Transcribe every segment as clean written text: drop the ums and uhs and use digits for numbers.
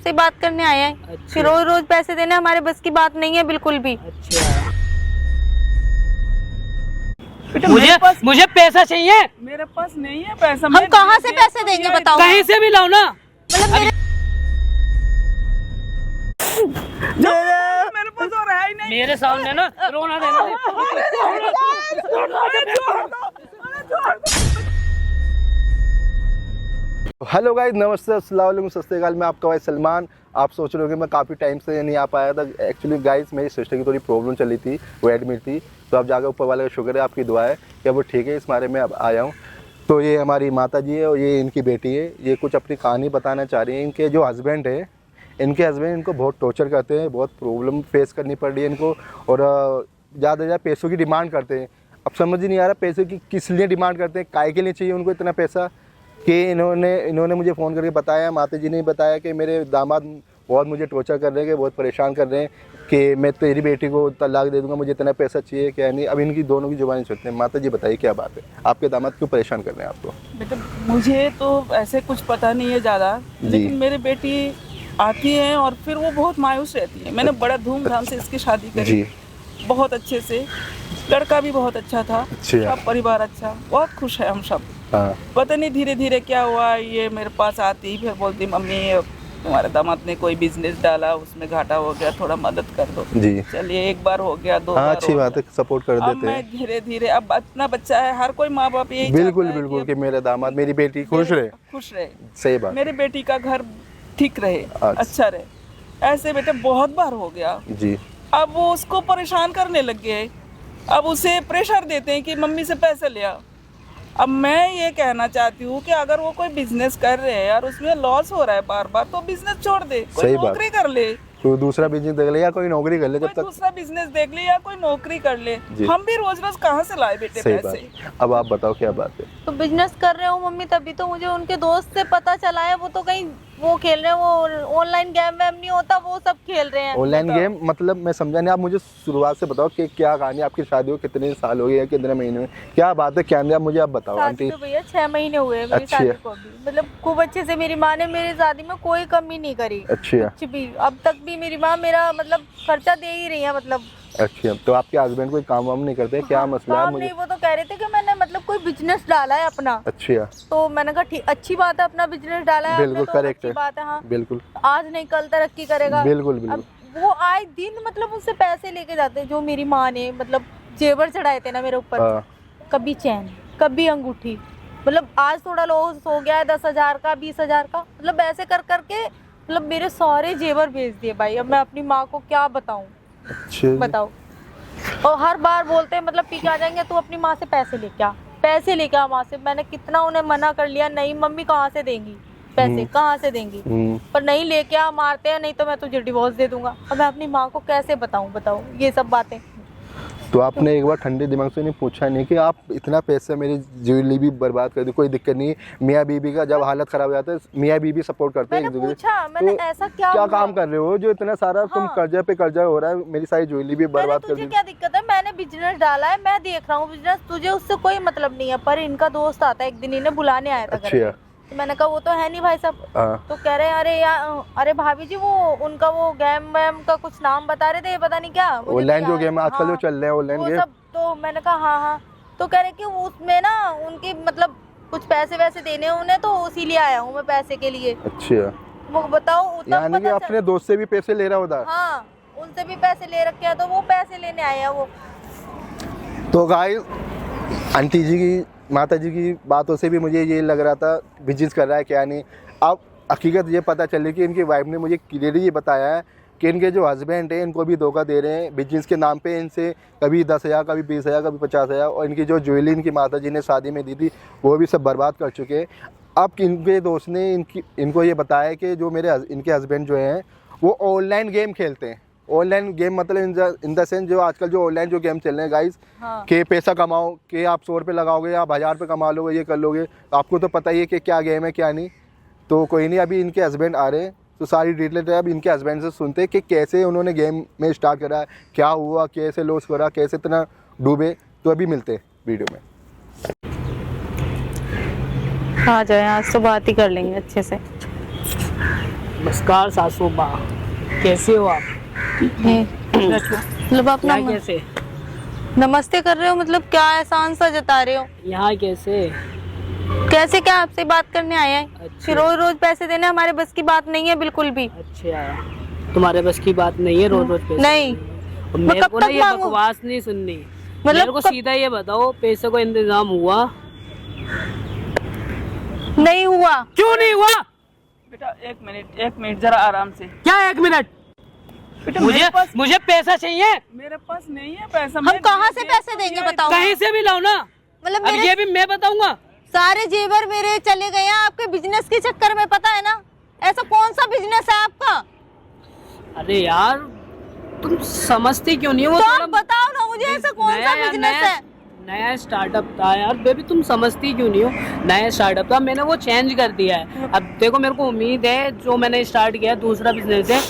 ऐसे ही बात करने आए हैं। अच्छा। रोज रोज पैसे देने हमारे बस की बात नहीं है बिल्कुल भी। अच्छा मुझे पैसा चाहिए। मेरे पास नहीं है पैसा। हम कहाँ से पैसे देंगे बताओ? कहीं से भी लाओ ना। मतलब मेरे मेरे पास और है ही नहीं। मेरे सामने ना रोना देना। हेलो गाइस, नमस्ते, अस्सलाम वालेकुम, सत श्री अकाल। मैं आपका भाई सलमान। आप सोच रहे हो कि मैं काफ़ी टाइम से नहीं आ पाया था। एक्चुअली गाइस मेरी सिस्टर की थोड़ी प्रॉब्लम चल रही थी, वो एडमिट थी। तो अब जाकर ऊपर वाले का शुक्र है, आपकी दुआ है कि अब वो ठीक है। इस बारे में अब आया हूँ। तो ये हमारी माता जी है और ये इनकी बेटी है। ये कुछ अपनी कहानी बताना चाह रही है। इनके जो हस्बैंड है, इनके हस्बैंड इनको बहुत टॉर्चर करते हैं, बहुत प्रॉब्लम फेस करनी पड़ रही है इनको। और ज़्यादा से ज़्यादा पैसों की डिमांड करते हैं। अब समझ ही नहीं आ रहा पैसे की किस लिए डिमांड करते हैं, काय के लिए चाहिए उनको इतना पैसा। कि इन्होंने मुझे फ़ोन करके बताया, माता जी ने बताया कि मेरे दामाद बहुत मुझे टॉर्चर कर रहे हैं, कि बहुत परेशान कर रहे हैं कि मैं तेरी बेटी को तलाक दे दूंगा, मुझे इतना पैसा चाहिए क्या नहीं। अब इनकी दोनों की जुबानी सुनते हैं। माता जी बताइए क्या बात है, आपके दामाद क्यों परेशान कर रहे हैं आपको? बेटा मुझे तो ऐसे कुछ पता नहीं है ज़्यादा, लेकिन मेरी बेटी आती है और फिर वो बहुत मायूस रहती है। मैंने बड़ा धूमधाम से इसकी शादी करी, बहुत अच्छे से। लड़का भी बहुत अच्छा था, सब परिवार अच्छा, बहुत खुश है हम सब। पता नहीं धीरे धीरे क्या हुआ, ये मेरे पास आती फिर बोलती मम्मी तुम्हारे दामाद ने कोई बिजनेस डाला, उसमें घाटा हो गया, थोड़ा मदद कर दो। जी चलिए, एक बार हो गया, दो बार अच्छी बात है, सपोर्ट कर देते हैं। मैं धीरे धीरे, अब अपना बच्चा है, हर कोई माँ बाप यही बिल्कुल कि मेरे दामाद, मेरी बेटी खुश रहे। सही बात, मेरी बेटी का घर ठीक रहे, अच्छा रहे। ऐसे बेटे बहुत बार हो गया जी। अब वो उसको परेशान करने लग गए। अब उसे प्रेशर देते हैं कि मम्मी से पैसे ले आ। अब मैं ये कहना चाहती हूँ कि अगर वो कोई बिजनेस कर रहे हैं और उसमें लॉस हो रहा है बार बार, तो बिजनेस छोड़ दे, कोई नौकरी कर ले, कोई दूसरा बिजनेस देख ले या कोई नौकरी कर ले, जब तक दूसरा बिजनेस देख ले या कोई नौकरी कर ले। हम भी रोज रोज कहाँ से लाए बेटे पैसे? अब आप बताओ क्या बात है? तो बिजनेस कर रहे हो मम्मी, तभी तो मुझे उनके दोस्त से पता चला है। वो तो कहीं वो खेल रहे हैं, वो ऑनलाइन गेम वैम नहीं होता, वो सब खेल रहे हैं। ऑनलाइन गेम मतलब मैं समझा नहीं। आप मुझे शुरुआत से बताओ कि क्या कहानी, आपकी शादी को कितने साल हो गए या कितने महीने में, क्या बात है, क्या नहीं, आप मुझे आप बताओ। आंटी तो भैया 6 महीने हुए मेरी शादी को भी। मतलब खूब अच्छे से मेरी माँ ने मेरी शादी में कोई कमी नहीं करी। अच्छा, कुछ भी। अब तक भी मेरी माँ मेरा मतलब खर्चा दे ही रही है। मतलब अच्छा, तो आपके हस्बैंड कोई काम वाम नहीं करते? क्या मसला है? मुझे नहीं, वो तो कह रहे थे कि मैंने मतलब कोई बिजनेस डाला है अपना। अच्छा, तो मैंने कहा ठीक, अच्छी बात है, अपना बिजनेस डाला है। बिल्कुल करेक्ट है, बात है। हाँ बिल्कुल, आज नहीं कल तरक्की करेगा। बिल्कुल। वो आए दिन मतलब उनसे पैसे लेके जाते हैं। जो मेरी माँ ने मतलब जेवर चढ़ाए थे ना मेरे ऊपर, कभी चैन, कभी अंगूठी, मतलब आज थोड़ा लॉस हो गया है 10,000 का, 20,000 का, मतलब ऐसे कर करके मतलब मेरे सारे जेवर बेच दिए भाई। अब मैं अपनी माँ को क्या बताऊँ? बताओ। और हर बार बोलते हैं मतलब पी के आ जाएंगे, तू अपनी माँ से पैसे लेके आ माँ से। मैंने कितना उन्हें मना कर लिया, नहीं मम्मी कहाँ से देंगी पैसे, कहाँ से देंगी, पर नहीं लेके आ, मारते हैं, नहीं तो मैं तुझे डिवोर्स दे दूंगा। और मैं अपनी माँ को कैसे बताऊँ ये सब बातें? तो आपने एक बार ठंडे दिमाग से नहीं पूछा नहीं कि आप इतना पैसा मेरी ज्वेलरी भी बर्बाद कर दी, कोई दिक्कत नहीं। मियाँ बीबी का जब हालत खराब हो जाता है, मियाँ बीबी सपोर्ट करते हैं। मैंने ऐसा क्या काम कर रहे हो जो इतना सारा तुम कर्जा पे कर्जा हो रहा है, मेरी सारी ज्वेलरी भी बर्बाद कर दी। क्या दिक्कत है? मैंने बिजनेस डाला है, मैं देख रहा हूँ बिजनेस, तुझे उससे कोई मतलब नहीं है। पर इनका दोस्त आता है, एक दिन इन्हें बुलाने आया था। अच्छा, तो मैंने कहा वो तो है नहीं भाई साहब। तो कह रहे हैं अरे भाभी जी, वो उनका वो गेम वैम का कुछ नाम बता रहे थे, पता नहीं क्या, ऑनलाइन जो गेम आजकल जो चल रहे हैं ऑनलाइन गेम। तो मैंने कहा हाँ। तो कह रहे कि उसमें ना उनकी मतलब कुछ पैसे वैसे देने हैं उन्हें, तो इसीलिए आया हूँ मैं पैसे के लिए। अच्छा, वो बताओ, यानी कि अपने दोस्त से भी पैसे ले रहा होता? हाँ, उनसे भी पैसे ले रखे हैं, तो वो पैसे लेने आए हैं वो। तो गाइस, आंटी जी की, माता जी की बातों से भी मुझे ये लग रहा था बिजनेस कर रहा है क्या नहीं। अब हकीकत ये पता चली कि इनकी वाइफ ने मुझे क्लियरली ये बताया है कि इनके जो हस्बैंड हैं इनको भी धोखा दे रहे हैं बिजनेस के नाम पे। इनसे कभी 10,000, कभी 20,000, कभी 50,000, और इनकी जो ज्वेलरी इनकी माता जी ने शादी में दी थी वो भी सब बर्बाद कर चुके हैं। अब इनके दोस्त ने इनको ये बताया कि जो इनके हस्बैंड जो हैं वो ऑनलाइन गेम खेलते हैं। ऑनलाइन गेम मतलब इन द सेंस जो आजकल जो ऑनलाइन जो गेम चल रहे हैं गाइस, के पैसा कमाओ, कि आप 100 रुपये लगाओगे आप 1000 रुपये कमा लोगे, ये कर लोगे। आपको तो पता ही है कि क्या गेम है क्या नहीं। तो कोई नहीं, अभी इनके हस्बैंड आ रहे हैं तो सारी डिटेल अब इनके हस्बैंड से सुनते हैं कि कैसे उन्होंने गेम में स्टार्ट करा, क्या हुआ, कैसे लॉस करा, कैसे इतना डूबे। तो अभी मिलते हैं वीडियो में। आ जाए, आज तो बात ही कर लेंगे अच्छे से। नमस्कार सासू माँ, कैसे हो आप? मतलब अपना यहाँ कैसे? नमस्ते कर रहे हो, मतलब क्या एहसान सा जता रहे हो? यहाँ कैसे? कैसे क्या आपसे बात करने आया है? अच्छा। फिर रोज रोज पैसे देने हमारे बस की बात नहीं है बिल्कुल भी। अच्छा, तुम्हारे बस की बात नहीं है रोज रोज पैसे? नहीं। और मेरे कब को ना तक ये मांगू? बकवास नहीं सुननी। मतलब मेरे को सीधा ये बताओ, पैसे को इंतजाम हुआ? नहीं हुआ। क्यों नहीं हुआ? बेटा एक मिनट जरा आराम से। क्या 1 मिनट? बेटा मुझे पैसा चाहिए। मेरे पास नहीं है पैसा। हम कहाँ से पैसे देंगे बताओ? कहीं से भी लाओ ना। मतलब अब मेरे ये भी मैं बताऊंगा। सारे जेवर मेरे चले गए हैं आपके बिजनेस के चक्कर में, पता है ना? ऐसा कौन सा बिजनेस है आपका? अरे यार तुम समझती क्यों नहीं हो? वो तो थोड़ा आप बताओ ना मुझे, ऐसा कौन सा बिजनेस है? नया स्टार्टअप था यार बेबी, तुम समझती क्यों नहीं हो? नया स्टार्टअप था, मैंने वो चेंज कर दिया है। अब देखो मेरे को उम्मीद है जो मैंने स्टार्ट किया है, दूसरा बिजनेस है,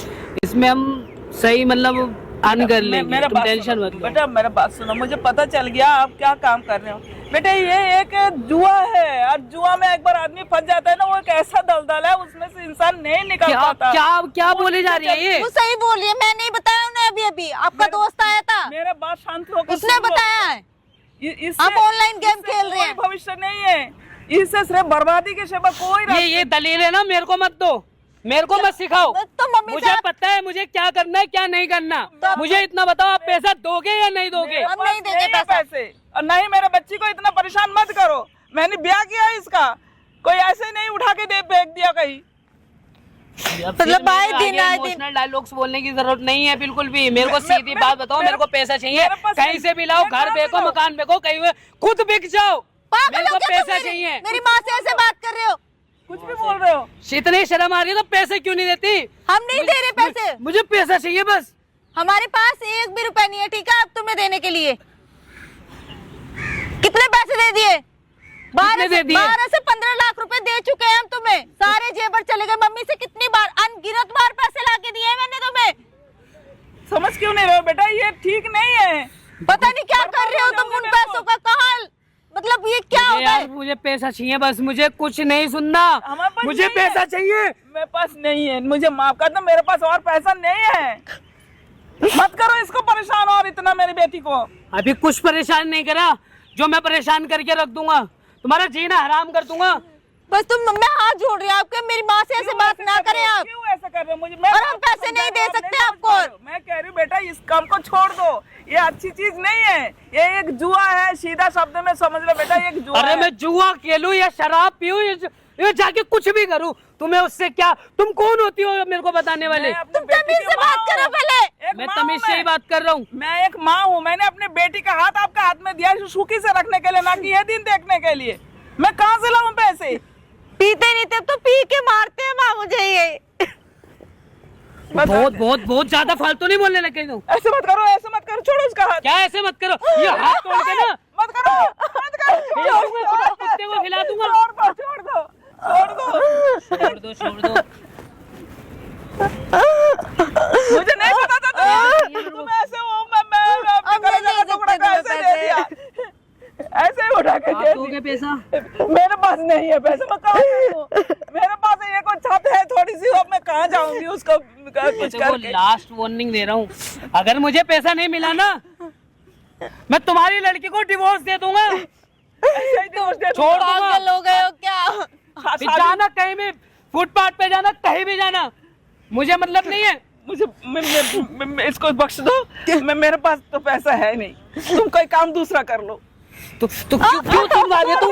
इसमें हम सही मतलब अर्न कर लेंगे। तुम टेंशन मत लो। बेटा मेरा बात सुनो, मुझे पता चल गया आप क्या काम कर रहे हो। बेटा ये एक जुआ है, और जुआ में एक बार आदमी फंस जाता है ना, वो एक ऐसा दलदल है, उसमें से इंसान नहीं निकल पाता। क्या बोले जा रही है ये? वो सही बोल रही है, मैं नहीं बताया उन्हें अभी आपका दोस्त आया था, मेरा बात शांत होकर उसने सुन लो। बताया है। इससे- आप ऑनलाइन गेम इससे खेल रहे हैं। कोई भविष्य नहीं है, इससे सिर्फ बर्बादी के सिवा कोई ये दलील है ना, मेरे को मत दो, मेरे को मत सिखाओ। तो मम्मी मुझे पता है मुझे क्या करना है क्या नहीं करना। मुझे इतना बताओ, आप पैसा दोगे या नहीं दोगे? हम नहीं देंगे पैसे, और नहीं मेरे बच्ची को इतना परेशान मत करो। मैंने ब्याह किया है इसका, कोई ऐसे नहीं उठा के दे फेंक दिया कहीं। मतलब आए दिन इमोशनल डायलॉग्स बोलने की जरूरत नहीं है बिल्कुल भी। मेरे को सीधी बात बताओ, मेरे को पैसा चाहिए, कहीं से भी लाओ, घर बेचो, मकान बेचो, कहीं खुद बिक जाओ, मेरे को पैसा चाहिए। मेरी माँ से ऐसे बात कर रहे हो? कुछ भी बोल रहे हो। इतनी शर्म आ रही है तो पैसे क्यों नहीं देती? हम नहीं दे रहे पैसे, मुझे पैसा चाहिए बस। हमारे पास 1 भी रुपए नहीं है, ठीक है, अब तुम्हें देने के लिए। कितने पैसे दे दिए? 12 से 15 लाख रुपए दे चुके हैं हम तुम्हें। सारे जेवर चले गए। मम्मी से कितनी बार, अनगिनत बार पैसे लाके दिए हैं मैंने तुम्हें। समझ क्यों नहीं रहे हो बेटा, ये ठीक नहीं है। पता नहीं क्या कर रहे हो तुम उन पैसों का, कहाँ मतलब ये क्या होता है? मुझे पैसा चाहिए बस, मुझे कुछ नहीं सुनना, मुझे पैसा चाहिए। मेरे पास नहीं है, मुझे माफ कर दो, मेरे पास और पैसा नहीं है। मत करो इसको परेशान और इतना मेरी बेटी को। अभी कुछ परेशान नहीं करा, जो मैं परेशान करके रख दूंगा, तुम्हारा जीना हराम कर दूंगा। बस तुम, मैं हाथ जोड़ रही हूँ आपके, मेरी माँ से ऐसे बात ना करें आप। क्यों ऐसा कर रहे हो मुझे? और हम पैसे नहीं दे सकते आपको। मैं कह रही हूँ बेटा इस काम को छोड़ दो, ये अच्छी चीज नहीं है, ये एक जुआ है, सीधा शब्द में समझ लो बेटा, एक जुआ अरे है। मैं जुआ खेलूं या शराब पीऊं या जाके कुछ भी करूं, तुम्हें उससे क्या? तुम कौन होती हो मेरे को बताने वाले? तुम तमीज से बात करो पहले। मैं तमीज से ही बात कर रहा हूँ। मैं एक माँ हूँ, मैंने अपने बेटी का हाथ आपका हाथ में दिया सुखी से रखने के लिए, ना कि ये दिन देखने के लिए। मैं कहाँ से लाऊं पैसे? पीते नहीं थे तो पी के मारते हैं माँ मुझे। ये बहुत ज्यादा फालतू नहीं बोलने लगे तुम। ऐसे मत करो, ऐसे मत करो, छोड़ो उसका हाथ। क्या ऐसे मत करो? ये हाथ तोड़ के ना मत करो, मत करो, कुत्ते को खिला दूंगा। छोड़ दो, छोड़ दो। छोड़ दो। मुझे नहीं पता था तुम ऐसे हो। मैं अपने गले का टुकड़ा कैसे दे दिया? ऐसे ही उठा के दे दोगे पैसा? मेरे पास नहीं है पैसा, मैं कहाँ से दूं? मेरे पास ये कोई छत है थोड़ी सी, अब मैं कहाँ जाऊंगी उसको कुछ करके। लास्ट वार्निंग दे रहा हूँ, अगर मुझे पैसा नहीं मिला ना, मैं तुम्हारी लड़की को डिवोर्स दे दूंगा। ऐसे ही डिवोर्स दे छोड़ दूंगा। दूंगा। पागल हो गए हो क्या? फिर जाना कहीं भी, फुटपाथ पे जाना, कहीं भी जाना, मुझे मतलब नहीं है। मुझे मैं इसको बख्श दो, मेरे पास तो पैसा है नहीं, तुम कोई काम दूसरा कर लो। तो क्यों तुम मारे तू?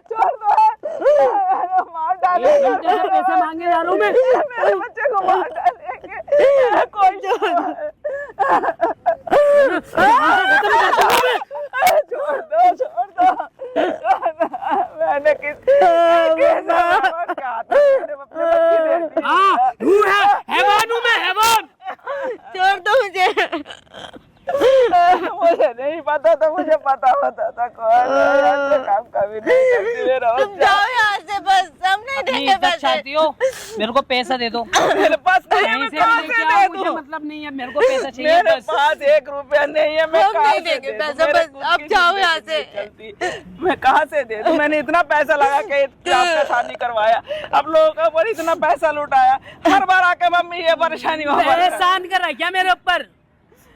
छोड़ दो, मार डालेंगे। पैसा मांगे जा रहा हूँ मैं। मेरे बच्चे को मार डालेंगे कोई। छोड़ दो। मैंने हैवान हूँ मैं, हैवान। छोड़ दो मुझे। मुझे नहीं पता था, मुझे पता होता था कौन काम कभी नहीं करती। तुम जाओ यहाँ से, बस हम नहीं देंगे पैसे। देती हो, मेरे को पैसा दे दो। मेरे पास नहीं है, मैं कहीं से कहाँ भी से लेके आओ, दे मुझे दूं? मतलब नहीं है, मेरे को पैसा चाहिए मेरे बस। पास 1 रुपया नहीं है, मैं हम कहाँ नहीं से देंगे दे दूं? पैसा, मेरे बस खुद अब की जाओ जिंदगी यहाँ नहीं से। चलती। मैं कहाँ से दे दूं? मैंने इतना पैसा लगा के आपका शादी करवाया, अब लोगों का ऊपर इतना पैसा लुटाया, हर बार आके मम्मी ये परेशानी वहाँ पर एहसान कर रहा है क्या मेरे ऊपर?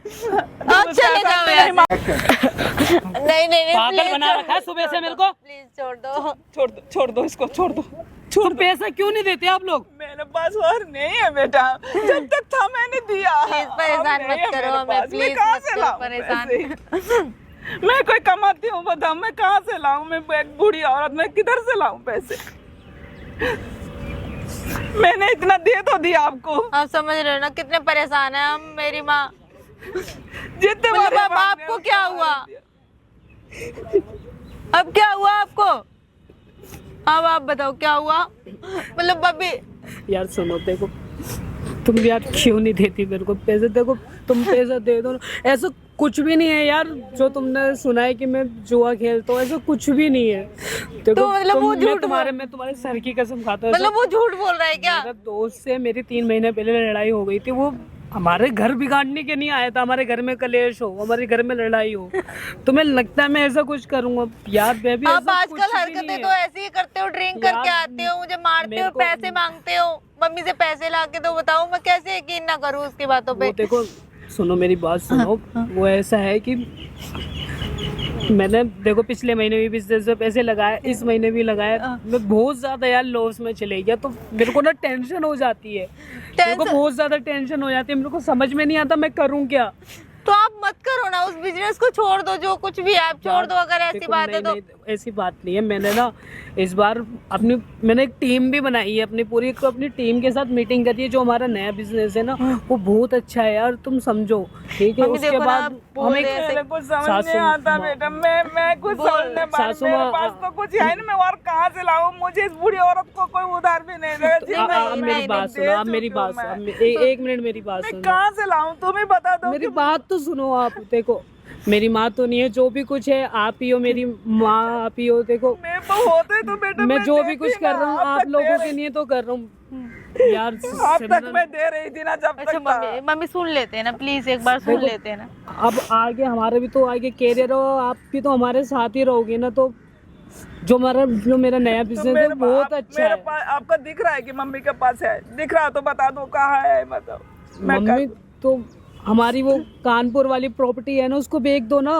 अब चले जाओ यहाँ से। नहीं नहीं पागल प्लीज बना रखा है सुबह से मेरे को। प्लीज छोड़ दो। छोड़ दो इसको, छोड़ दो। तुम पैसा क्यों नहीं देते आप लोग? मेरे पास और नहीं है बेटा, जब तक था मैंने दिया। प्लीज परेशान अब मत नहीं है करो मेरे हमें, पास। प्लीज मैं कहाँ मत से करो लाऊं परेशान। पैसे? मैं कोई कमाती हूँ बताओ, मैं कहाँ से लाऊं? मैं एक बूढ़ी औरत, मैं किधर से लाऊं पैसे? मैंने इतना दे तो दिया आपको। आप समझ रहे हो ना कितने परेशान है हम, मेरी माँ। जितने मतलब बार अब आपको क्या हुआ? अब क्या हुआ आपको? अब आप बताओ क्या हुआ? मतलब अभी यार सुनो, देखो तुम यार क्यों नहीं देती मेरे को पैसे? देखो तुम पैसा दे दो ना, ऐसा कुछ भी नहीं है यार जो तुमने सुना है कि मैं जुआ खेलता हूँ, ऐसा कुछ भी नहीं है। देखो तो मतलब वो झूठ मैं तुम्हारे सर की कसम खाता हूँ। मतलब वो झूठ बोल रहा है क्या? मेरा दोस्त से मेरी 3 महीने पहले लड़ाई हो गई थी, वो हमारे घर बिगाड़ने के नहीं आया था, हमारे घर में कलेश हो, हमारे घर में लड़ाई हो। तुम्हें लगता है मैं ऐसा कुछ करूंगा? यार बेबी आप आजकल हरकतें तो ऐसे ही करते हो, ड्रिंक करके आते हो, मुझे मारते हो, पैसे मांगते हो, मम्मी से पैसे लाके दो। बताओ मैं कैसे यकीन ना करूँ उसकी बातों पे? देखो सुनो मेरी बात सुनो, वो ऐसा है कि मैंने देखो पिछले महीने भी बिजनेस में पैसे लगाए, इस महीने भी लगाया, मैं बहुत ज्यादा यार लॉस में चले गया, तो मेरे को ना टेंशन हो जाती है, मेरे को बहुत ज्यादा टेंशन हो जाती है, मेरे को समझ में नहीं आता मैं करूँ क्या। तो आप मत करो ना, उस बिजनेस को छोड़ दो, जो कुछ भी है आप छोड़ दो, अगर ऐसी देखो, बात है तो। नहीं, ऐसी बात नहीं है। मैंने ना इस बार मैंने एक टीम भी बनाई है अपनी पूरी, अपनी टीम के साथ मीटिंग करी है। जो हमारा नया बिजनेस है ना वो बहुत अच्छा है यार, तुम समझो ठीक है। मम्मी उसके देखो ना, बाद आप बोल रहे हैं मेरे कुछ समझ नहीं आता बेटा, मैं कुछ समझने सासू मेरे माँ, पास तो कुछ है नहीं, मैं और कहाँ से लाऊं? मुझे इस बूढ़ी औरत को कोई उधार भी नहीं देगा। आप मेरी बात सुनो, आप मेरी बात सुनो, एक मिनट मेरी बात मैं सुनो, कहाँ से लाऊं? तुम ही बता दो। मेरी बात तो सुनो। आप देखो मेरी माँ तो नहीं है, जो भी कुछ है आप ही हो, मेरी माँ आप ही हो। देखो मैं तो होते तो बेटा मैं जो भी देती कुछ कर ना, रहा हूँ अब आप तक लोगों दे के लिए तो कर रहा हूँ यार। अब तक मैं दे रही थी ना, जब अच्छा तक था। मम्मी मम्मी सुन लेते हैं ना प्लीज, एक बार सुन लेते हैं ना। अब आगे हमारे भी तो आगे कैरियर हो, आप भी तो हमारे साथ ही रहोगे ना, तो जो मेरा नया तो बिजनेस है बहुत अच्छा मेरे है। पास आपका दिख रहा है कि मम्मी के पास है? दिख रहा तो बता दो कहाँ है, मतलब मैं मम्मी तो हमारी वो कानपुर वाली प्रॉपर्टी है ना, उसको बेच दो ना।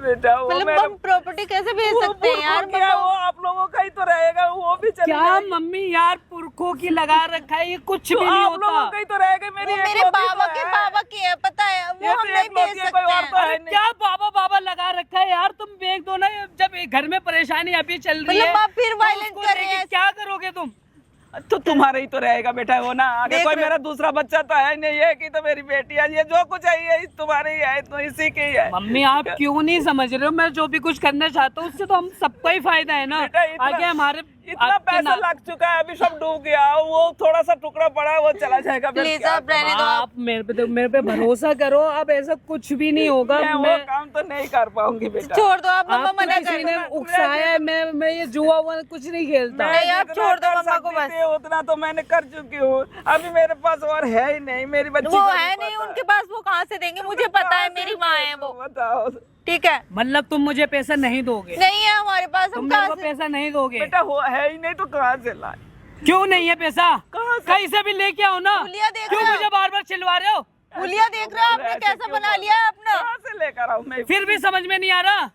बेटा वो मतलब मेरे- हम प्रॉपर्टी कैसे भेज वो सकते हैं यार? पुरखों की है, वो आप लोगों का ही तो रहेगा, वो भी चली क्या जाएगी। मम्मी यार पुरखों की लगा रखा है, ये कुछ तो भी नहीं आप लोगों होता। का ही तो रहेगा। मेरी वो एक मेरे लौती बाबा तो के है। बाबा की है, पता है, ये वो तो हम नहीं एक लौती भेज है, कोई सकते और तो हैं। है नहीं। क्या बाबा बाबा लगा रखा है यार? तुम बेच दो ना, जब एक घर में परेशानी अभी चल रही है मतलब आप फिर तो वायलेंट उसको कर रहे लेके हैं। क्या करोगे तुम? तो तुम्हारा ही तो रहेगा बेटा वो ना, आगे देख कोई रहे- मेरा दूसरा बच्चा तो है नहीं, ये कि तो मेरी बेटी है, ये जो कुछ है ये तुम्हारे ही है, तो इसी की ही है। मम्मी आप क्यों नहीं समझ रहे हो? मैं जो भी कुछ करना चाहता हूँ उससे तो हम सबका ही फायदा है ना। बेटा, इतना- आगे हमारे इतना आपके पैसा ना- लग चुका है, अभी सब डूब गया, वो थोड़ा सा टुकड़ा पड़ा है, वो चला जाएगा। फिर प्लीज क्या आप रहने दो। आप मेरे पे भरोसा करो, अब ऐसा कुछ भी नहीं होगा। मैं वो मैं काम तो नहीं कर पाऊंगी बेटा। छोड़ दो आप, मम्मा आपको मना किसी कर ने उकसाया है, मैं ये जुआ वुआ कुछ नहीं खेलता। नहीं, आप जितना छोड़ दो कर मम्मा को सकती बस। थी, उतना तो मैंने कर चुकी हूँ, अभी मेरे पास और है ही नहीं। मेरी बच्ची वो को है भी नहीं पता उनके पास, वो कहाँ से देंगे? मुझे पता है मेरी माँ है वो, बताओ ठीक है? मतलब तुम मुझे पैसा नहीं दोगे? नहीं है हमारे पास, तुम हम मेरे कहाँ को से? पैसा नहीं दोगे? बेटा, हो है ही नहीं तो कहाँ से लाए? क्यों नहीं है पैसा? कहाँ से? कहीं से भी लेके आओ ना। हुलिया देख क्यों रहे हो? मुझे बार बार चिल्वा रहे हो? हुलिया देख रहे हो आपने ऐसे कैसा क्यों बना बोल लिया है अपना? कहाँ से लेकर आऊँ मैं? फिर भी समझ में नहीं आ रहा।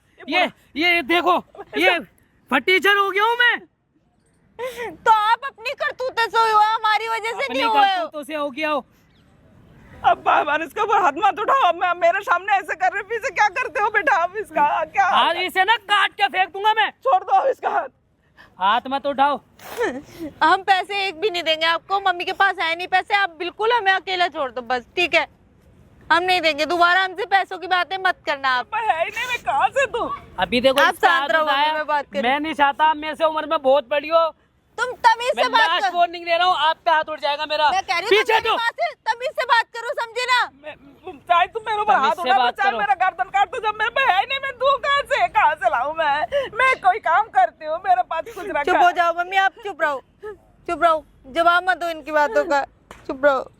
ये देखो, ये फटीचर हो गया हूँ मैं। तो आप अपनी करतूतों से हुआ, हमारी वजह से अपनी नहीं हुआ है। करतूतों से हो गया हो। अब बार इसके ऊपर हाथ मत उठाओ। अब मैं मेरे सामने ऐसे कर रहे, पीछे क्या करते हो बेटा? अब इसका क्या आज इसे ना काट के फेंक दूंगा मैं। छोड़ दो इसका हाथ। हाथ मत उठाओ। हम पैसे एक भी नहीं देंगे आपको, मम्मी के पास है नहीं पैसे, आप बिल्कुल हमें अकेला छोड़ दो बस, ठीक है? हम नहीं देंगे, दोबारा हमसे पैसों की बातें मत करना आप। मैं है ही नहीं, मैं कहाँ से दूँ? अभी देखो आप इसका शांत हाथ रहो, उठाया। मैं बात करूं। मैं नहीं चाहता मेरे से उम्र में बहुत बड़ी हो। तुम तमीज मैं से बात लास्ट कर। वार्निंग दे रहा हूँ, आप पे हाथ उठ जाएगा मेरा। मैं कह रही हूँ पीछे तुम मेरी तो माँ से तमीज से बात करो, समझे ना? चाहे तुम मेरे ऊपर तमीज हाथ से उठा दो, बात चाहे करो। मेरा गर्दन काट दो, जब मेरे पे है ही नहीं, मैं दूँ कहाँ से लाऊं मैं कोई काम करती हूँ, मेरे पास कुछ रखा चुप हो जाओ मम्मी, आप चुप रहो। चुप रहो, जवाब मत दो इनकी बातों का, चुप रहो।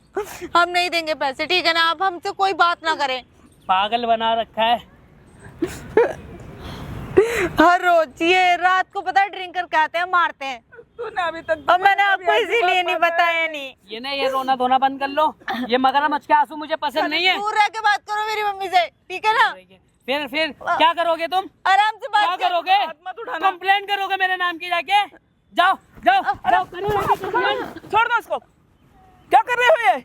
हम नहीं देंगे पैसे, ठीक है ना? आप हमसे कोई बात ना करें। पागल बना रखा है। हर रोज ये रात को पता है ड्रिंक करके आते हैं, मारते हैं। तूने अभी तक अब मैंने आपको इसीलिए नहीं बताया नहीं। ये नहीं, ये रोना धोना बंद कर लो। ये मगरमच्छ के आंसू मुझे पसंद नहीं है। दूर रह के बात करो मेरी मम्मी से, ठीक है ना? फिर क्या करोगे तुम? आराम से क्या बात करोगे? मत उठाना। कंप्लेन करोगे मेरे नाम की जाके? जाओ जाओ जाओ, करो ना complain। छोड़ दो उसको। क्या कर रहे हो ये?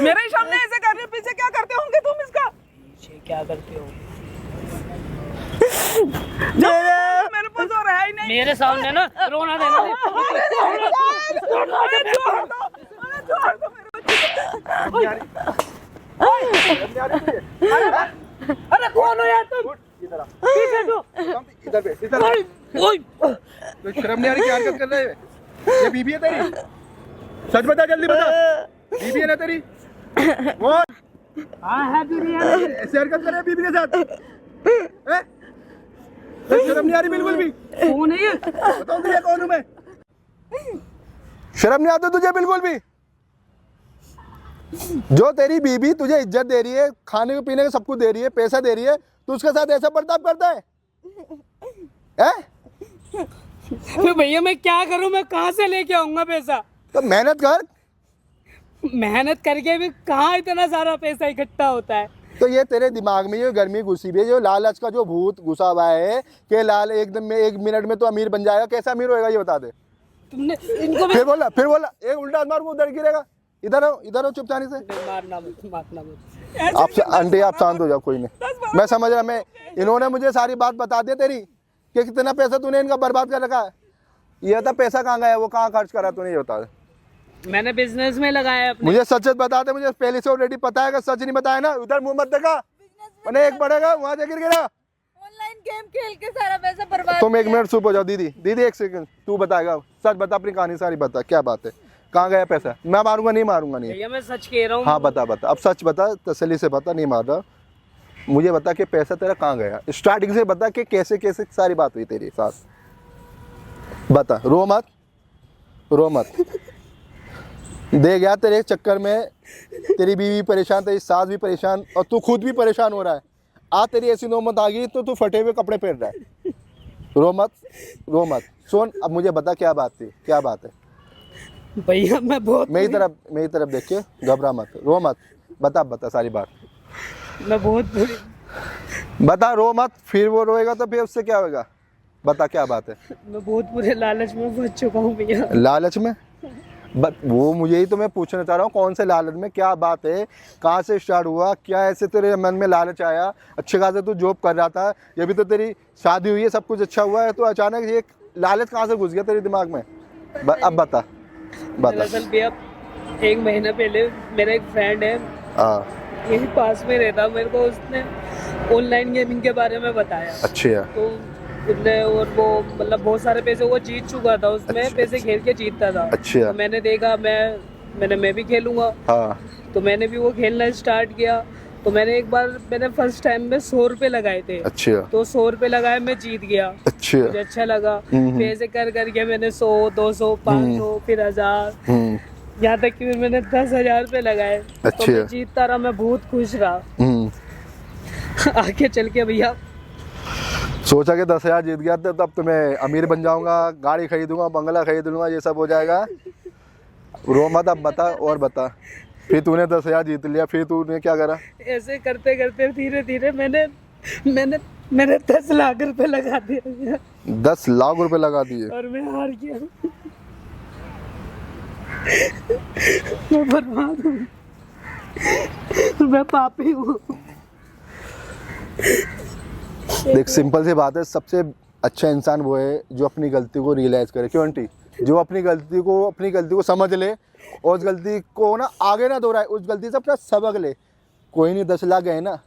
मेरे ही सामने ऐसे कर रहे हो, पीछे क्या करते होंगे तुम इसका? पीछे क्या करते हो? मेरे पास और है ही नहीं। मेरे सामने ना रोना देना। अरे छोड़ दो, अरे छोड़ दो मेरे को। अरे कौन हो यार तुम? इधर आ, पीछे तो। इधर बैठ, इधर आ। ओए, तो शर्म नहीं आ रही, क्या हरकत कर रहे हैं? ये बीबी है तेरी? सच बता, जल्दी बता, बीबी है ना तेरी? बोल। हाँ है बीबी है। ऐसे हरकत कर रहे हैं बीबी के साथ? हैं? तो शर्म नहीं आ रही बिल्कुल भी? कौन है ये? बताओ तुझे कौन हूं मैं? शर्म नहीं आती तुझे बिल्कुल भी? जो तेरी बीबी तुझे इज्जत दे रही है, खाने को पीने को सब कुछ दे रही है, पैसा दे रही है, तू उसके साथ ऐसा बर्ताव करता है? हैं? तो भैया मैं क्या करूं? मैं कहाँ से लेके आऊंगा पैसा? तो मेहनत कर। मेहनत करके भी कहाँ इतना सारा पैसा इकट्ठा होता है? तो ये तेरे दिमाग में ये गर्मी घुसी हुई है, जो लालच का जो भूत घुसा हुआ है कि लाल एकदम में 1 मिनट में तो अमीर बन जाएगा। कैसा अमीर होएगा ये बता दे। तुमने इनको भी फिर बोला एक उल्टा मार वो उधर गिरेगा। इधर हो चुपचानी से। मारना मत। आप आंटी आप शांत हो जाओ, कोई नहीं, मैं समझ रहा। मैं इन्होंने मुझे सारी बात बता दी तेरी कि कितना पैसा तूने इनका बर्बाद कर रखा है। ये था पैसा कहाँ गया, वो कहाँ खर्च करा तूने, ये बता दे। मैंने बिजनेस में लगाया अपने। मुझे सच बता दे, मुझे पहले से ऑलरेडी पता है कि सच नहीं बताया ना। उधर मुंह मत देखा, मैंने एक बढ़ेगा वहां से गिर गिरा। ऑनलाइन गेम खेल के सारा पैसा बर्बाद। तुम 1 मिनट चुप हो जाओ। दीदी 1 सेकंड, तू बताएगा, सच बता, अपनी कहानी सारी बता, क्या बात है, कहाँ गया पैसा? मैं मारूंगा नहीं? भैया मैं सच कह रहा हूँ। हाँ बता, अब सच बता, तसल्ली से बता, नहीं मार रहा। मुझे बता कि पैसा तेरा कहाँ गया, स्टार्टिंग से बता कि कैसे कैसे सारी बात हुई तेरे साथ, बता। रो मत। दे गया तेरे चक्कर में, तेरी बीवी परेशान, तेरी सास भी परेशान, और तू खुद भी परेशान हो रहा है। आज तेरी ऐसी नौबत आ गई तो तू फटे हुए कपड़े पहन रहा है। रो मत। सुन, अब मुझे बता क्या बात थी, क्या बात है? भैया मैं बहुत मेरी तरफ देख के घबरा मत, रो मत, बता सारी बात। मैं बहुत बुरी बता, रो मत। फिर वो रोएगा तो फिर उससे क्या होगा? बता क्या बात है? मैं बहुत बुरे लालच में फंस चुका हूँ भैया। लालच में? वो मुझे ही तो मैं पूछना चाह रहा हूँ, कौन से लालच में, क्या बात है, कहाँ से स्टार्ट हुआ, क्या ऐसे तेरे मन में लालच आया? अच्छे खासे तू जॉब कर रहा था, ये भी तो तेरी शादी हुई है, सब कुछ अच्छा हुआ है, तो अचानक ये लालच कहाँ से घुस गया तेरे दिमाग में? अब बता। दरअसल भैया 1 महीना पहले मेरा एक फ्रेंड है, यही पास में रहता, मेरे को उसने ऑनलाइन गेमिंग के बारे में बताया। अच्छे है। तो उसने, और वो मतलब बहुत सारे पैसे वो जीत चुका था उसमें। अच्छा, पैसे खेल के जीतता था। अच्छा। तो मैंने देखा, मैं भी खेलूंगा। हाँ। तो मैंने भी वो खेलना स्टार्ट किया। तो मैंने एक बार फर्स्ट टाइम में 100 रुपए लगाए थे। अच्छा। तो 100 रुपए लगाए, मैं जीत गया। अच्छा। मुझे अच्छा लगा। पैसे कर करके मैंने 100, 200, 500, फिर 1000, यहाँ तक कि मैंने 10,000 रुपए लगाए। अच्छा। तो मैं जीतता रहा, मैं बहुत खुश रहा। आगे चल के भैया सोचा कि 10,000 जीत गया तो तब तो मैं अमीर बन जाऊंगा, गाड़ी खरीदूंगा, बंगला खरीद लूंगा, ये सब हो जाएगा। रो मत, अब बता और बता। फिर तूने 10,000 जीत लिया, फिर तूने क्या करा? ऐसे करते करते धीरे धीरे मैंने 10 लाख रुपए लगा दिया। 10 लाख रुपए लगा दिए? और मैं हार गया। मैं बर्बाद हूँ, मैं पापी हूँ। देख, सिंपल सी बात है, सबसे अच्छा इंसान वो है जो अपनी गलती को रियलाइज करे। क्यों आंटी? जो अपनी गलती को समझ ले और उस गलती को ना आगे ना दोहराए, उस गलती से अपना सबक ले। कोई नहीं, 10 लाख गए ना।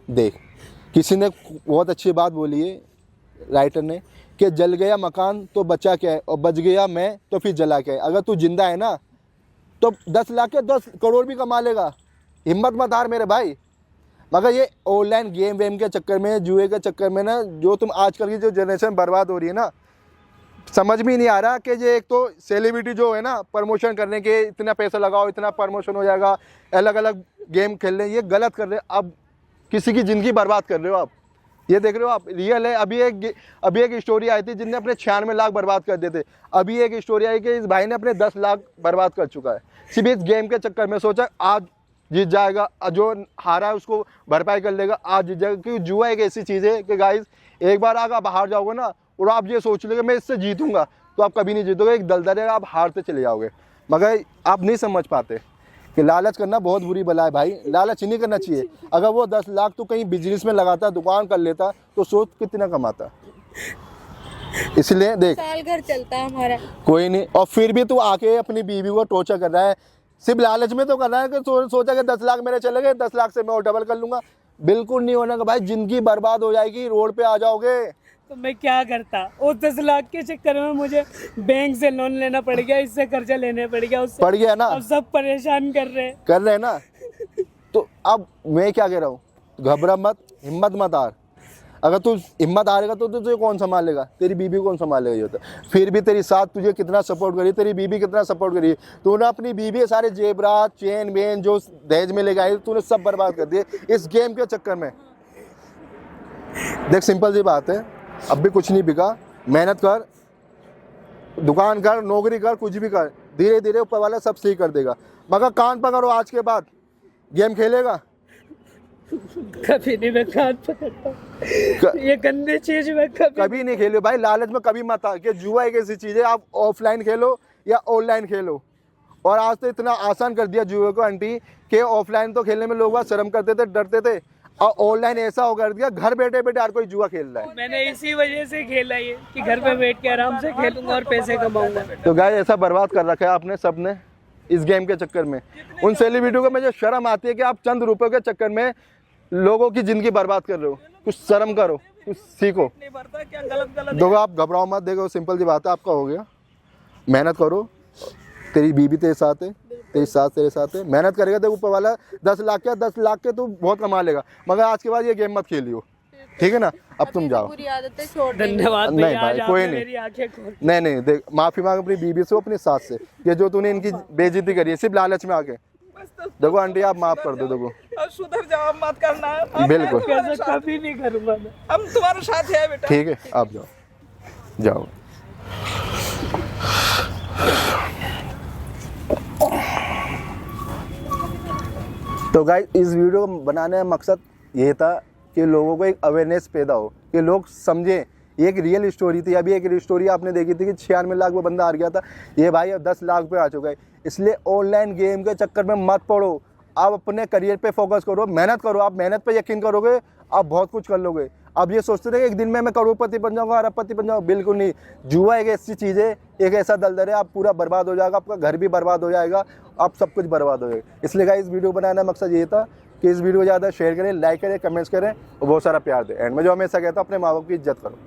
देख, किसी ने बहुत अच्छी बात बोली है, राइटर ने, कि जल गया मकान तो बचा क्या है, और बच गया मैं तो फिर जला क्या है। अगर तू जिंदा है ना तो 10 लाख के 10 करोड़ भी कमा लेगा। हिम्मत मत हार मेरे भाई। मगर ये ऑनलाइन गेम वेम के चक्कर में, जुए के चक्कर में ना, जो तुम आजकल की जो जनरेशन बर्बाद हो रही है ना, समझ में नहीं आ रहा कि ये एक तो सेलिब्रिटी जो है ना, प्रमोशन करने के इतना पैसा लगाओ, इतना प्रमोशन हो जाएगा, अलग अलग गेम खेल रहे हैं, ये गलत कर रहे हैं। अब किसी की ज़िंदगी बर्बाद कर रहे हो आप, ये देख रहे हो आप, रियल है। अभी एक स्टोरी आई थी जिनने अपने 96 लाख बर्बाद कर दिए थे। अभी एक स्टोरी आई कि इस भाई ने अपने 10 लाख बर्बाद कर चुका है सिर्फ इस गेम के चक्कर में। सोचा आज जीत जाएगा, जो हारा है उसको भरपाई कर लेगा, आज जीत जाएगा। क्योंकि जुआ एक ऐसी चीज़ है कि गाइस एक बार अगर आप हार जाओगे ना और आप ये सोच लोगे मैं इससे जीतूंगा, तो आप कभी नहीं जीतोगे। एक दलदल है, आप हारते चले जाओगे। मगर आप नहीं समझ पाते कि लालच करना बहुत बुरी बला है भाई, लालच नहीं करना चाहिए। अगर वो 10 लाख तो कहीं बिजनेस में लगाता, दुकान कर लेता, तो सोच कितना कमाता। इसलिए देख, साल घर चलता है हमारा। कोई नहीं, और फिर भी तू आके अपनी बीवी को टॉर्चर कर रहा है, सिर्फ लालच में तो कर रहा है कि सोचा कि 10 लाख मेरे चले गए, 10 लाख से मैं और डबल कर लूंगा। बिल्कुल नहीं होना भाई, जिंदगी बर्बाद हो जाएगी, रोड पे आ जाओगे। तो मैं क्या करता, उस 10 लाख के चक्कर में मुझे बैंक से लोन लेना पड़ गया, इससे कर्जा लेने पड़ गया, उससे पड़ गया ना, अब सब परेशान कर रहे हैं ना। तो अब मैं क्या कह रहा हूँ, घबरा मत, हिम्मत मत हार। अगर तू हिम्मत हारेगा तो तुझे कौन संभालेगा, तेरी बीबी कौन संभालेगा। ये होता फिर भी तेरी साथ तुझे कितना सपोर्ट करी, तेरी बीबी कितना सपोर्ट करी। तूने अपनी बीबी के सारे जेबरात, चेन वेन जो दहेज में लेके आई, तूने सब बर्बाद कर दिए इस गेम के चक्कर में। देख सिंपल सी बात है, अब भी कुछ नहीं बिका, मेहनत कर, दुकान कर, नौकरी कर, कुछ भी कर, धीरे धीरे ऊपर वाला सब सही कर देगा। मगर कान पकड़ो, आज के बाद गेम खेलेगा कभी नहीं, मैं कान पकड़ता ये गंदी चीज में कभी नहीं खेलो भाई। लालच में कभी मत आ कि जुआ एक ऐसी चीज़ है, आप ऑफलाइन खेलो या ऑनलाइन खेलो। और आज तो इतना आसान कर दिया जुए को आंटी कि ऑफलाइन तो खेलने में लोग बहुत शर्म करते थे, डरते थे, और ऑनलाइन ऐसा हो कर दिया घर बैठे बैठे हर कोई जुआ खेल रहा है। मैंने इसी वजह से खेला ये कि घर पे बैठ के आराम से खेलूंगा और पैसे कमाऊंगा। तो गाइस ऐसा बर्बाद कर रखा है आपने सबने इस गेम के चक्कर में। उन सेलिब्रिटियों को मुझे शर्म आती है कि आप चंद रुपयों के चक्कर में लोगों की जिंदगी बर्बाद कर रहे हो। कुछ शर्म करो, कुछ सीखो। क्या गलत देखो आप घबराओ मत, देखो सिंपल सी बात है, आपका हो गया, मेहनत करो, तेरी बीबी तेरे साथ है, तेरी सास तेरे साथ है, मेहनत करेगा तो ऊपर वाला 10 लाख क्या 10 लाख के तू बहुत कमा लेगा। मगर आज के बाद ये गेम मत खेलियो, ठीक है ना। अब तुम जाओ, बुरी आदतें छोड़ देंगे। धन्यवाद नहीं भैया, भाई, आज कोई आपने नहीं। मेरी आंखें खोल। नहीं देख, माफी मांग अपनी बीबी से, अपनी सास से, ये जो तूने इनकी बेइज्जती करी है सिर्फ लालच में आके। देखो आंटी आप माफ कर दो, देखो अब सुधर जाओ, अब मत करना है। अब बिल्कुल। मैं तुम्हारे कैसे साथ- कभी नहीं करूंगा मैं। हम तुम्हारे साथ है बेटा। ठीक है, आप जाओ जाओ। तो गाइस इस वीडियो को बनाने का मकसद ये था कि लोगों को एक अवेयरनेस पैदा हो, कि लोग समझें ये एक रियल स्टोरी थी। अभी एक स्टोरी आपने देखी थी कि 96 लाख में बंदा हार गया था, ये भाई अब 10 लाख पे आ चुका है। इसलिए ऑनलाइन गेम के चक्कर में मत पड़ो, आप अपने करियर पे फोकस करो, मेहनत करो। आप मेहनत पे यकीन करोगे आप बहुत कुछ कर लोगे। अब ये सोचते थे कि एक दिन में मैं करोड़पति बन जाऊंगा, अरबपति बन जाऊंगा, बिल्कुल नहीं। जुआ एक ऐसी चीज़ है, एक ऐसा दलदल है, आप पूरा बर्बाद हो जाएगा, आपका घर भी बर्बाद हो जाएगा, आप सब कुछ बर्बाद हो जाएगा। इसलिए गाइस इस वीडियो बनाने का मकसद ये था कि इस वीडियो को ज़्यादा शेयर करें, लाइक करें, कमेंट्स करें और बहुत सारा प्यार दें। एंड में जो हमेशा कहता हूँ अपने माँ बाप की इज्जत करो।